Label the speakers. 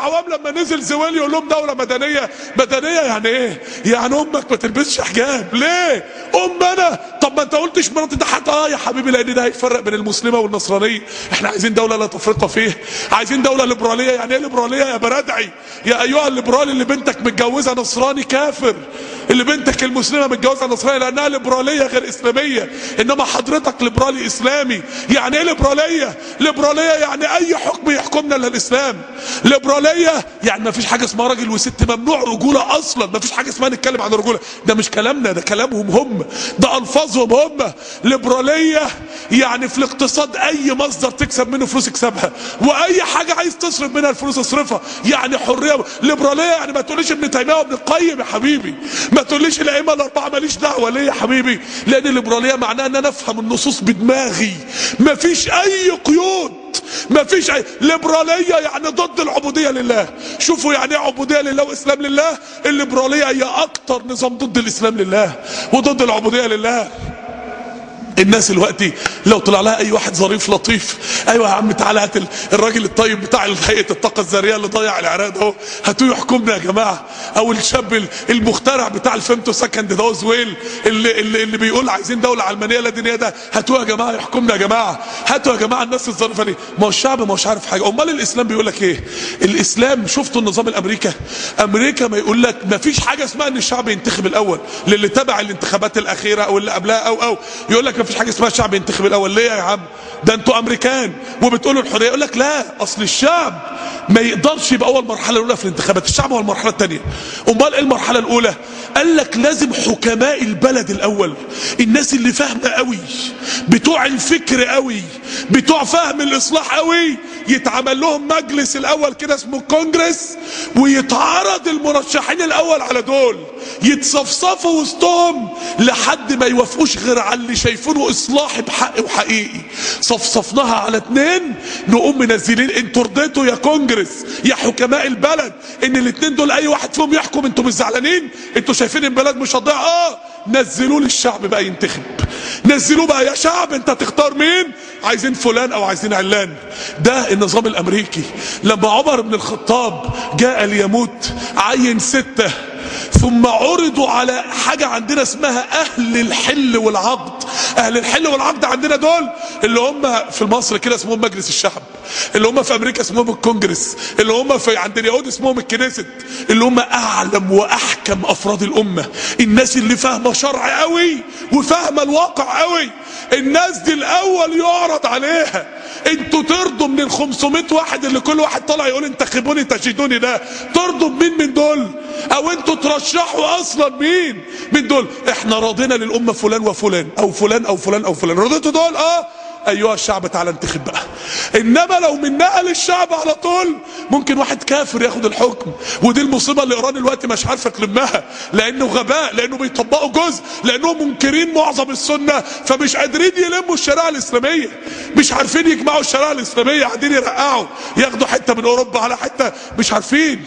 Speaker 1: عوام لما نزل زويل يقول لهم دولة مدنية. مدنية يعني ايه؟ يعني امك ما تلبسش حجاب. ليه؟ انا طب ما انت قلتش مراتي ده حتى يا حبيبي، لان ده هيفرق بين المسلمة والنصرانية. احنا عايزين دولة لا تفرقة فيه، عايزين دولة ليبرالية. يعني ايه ليبرالية يا بردعي؟ يا ايها الليبرالي اللي بنتك متجوزة نصراني كافر، اللي بنتك المسلمة متجوزة نصراني لانها ليبرالية غير اسلامية، انما حضرتك ليبرالي اسلامي. يعني ايه ليبرالية؟ ليبرالية يعني اي حكم يحكمنا الا الاسلام. ليبرالية يعني ما فيش حاجه اسمها راجل وست، ممنوع رجوله اصلا، ما فيش حاجه اسمها نتكلم عن الرجوله. ده مش كلامنا، ده كلامهم هم، ده الفاظهم هم. ليبراليه يعني في الاقتصاد اي مصدر تكسب منه فلوس اكسبها، واي حاجه عايز تصرف منها الفلوس اصرفها. يعني حريه. ليبراليه يعني ما تقوليش ابن تيميه وابن القيم يا حبيبي، ما تقوليش الائمه الاربعه ماليش دعوه. ليه يا حبيبي؟ لان الليبراليه معناها ان انا افهم النصوص بدماغي، ما فيش اي قيود، ما فيش اي. ليبراليه يعني ضد العبوديه لله. شوفوا يعني ايه عبوديه لله واسلام لله. الليبراليه هي اكتر نظام ضد الاسلام لله وضد العبوديه لله. الناس دلوقتي لو طلع لها اي واحد ظريف لطيف، ايوه يا عم تعالى هات الراجل الطيب بتاع هيئه الطاقه الذريه اللي ضيع العراق ده، هاتوه يحكمنا يا جماعه. او الشاب المخترع بتاع الفيمتو سكند ده زويل اللي بيقول عايزين دوله علمانيه لا دينيه، ده هاتوه يا جماعه يحكمنا يا جماعه. هاتوا يا جماعه الناس الظريفه دي. ما هو الشعب ما هوش عارف حاجه. امال الاسلام بيقول لك ايه؟ الاسلام شفتوا النظام الامريكا؟ امريكا ما يقول لك ما فيش حاجه اسمها ان الشعب ينتخب الاول للي تبع الانتخابات الاخيره او اللي قبلها او يقول لك ما فيش حاجه اسمها الشعب ينتخب الاول. ليه يا عم؟ ده انتوا امريكان وبتقولوا الحريه. يقول لك لا، اصل الشعب ما يقدرش يبقى اول مرحله الاولى في الانتخابات، الشعب هو المرحله الثانيه. امال ايه المرحله الاولى؟ قال لك لازم حكماء البلد الاول، الناس اللي فاهمه قوي، بتوع الفكر قوي، بتوع فهم الاصلاح قوي، يتعمل لهم مجلس الاول كده اسمه الكونجرس، ويتعرض المرشحين الاول على دول، يتصفصفوا وسطهم لحد ما يوافقوش غير على اللي شايفينه اصلاح بحق وحقيقي. صفصفناها على 2 نقوم منزلين انتوا رضيتوا يا كونجرس يا حكماء البلد ان الاثنين دول اي واحد فيهم يحكم؟ انتوا مش زعلانين؟ انتوا شايفين البلد مش هتضيع؟ نزلوه للشعب بقى ينتخب، نزلوه بقى يا شعب انت تختار مين، عايزين فلان او عايزين علان. ده النظام الامريكي. لما عمر بن الخطاب جاء ليموت عين 6، ثم عرضوا على حاجة عندنا اسمها اهل الحل والعقد. اهل الحل والعقد عندنا دول اللي هم في مصر كده اسمهم مجلس الشعب، اللي هم في امريكا اسمهم الكونجرس، اللي هم في عند اليهود اسمهم الكنيست، اللي هم اعلم واحكم افراد الامة، الناس اللي فاهمة شرع قوي وفاهمة الواقع قوي. الناس دي الاول يعرض عليها انتوا ترضوا من 500 واحد اللي كل واحد طلع يقول انتخبوني تجدوني، ده ترضوا بمين من دول؟ او انتوا ترشحوا اصلا مين من دول؟ احنا راضينا للامه فلان وفلان او فلان او فلان او فلان. رضيتوا دول؟ ايها الشعب تعالى انتخب بقى. انما لو من نقل الشعب على طول ممكن واحد كافر ياخد الحكم، ودي المصيبه اللي ايران دلوقتي مش عارفه تلمها، لانه غباء، لانه بيطبقوا جزء، لانهم منكرين معظم السنه، فمش قادرين يلموا الشريعه الاسلاميه، مش عارفين يجمعوا الشريعه الاسلاميه، قاعدين يرقعوا ياخدوا حته من اوروبا على حته، مش عارفين.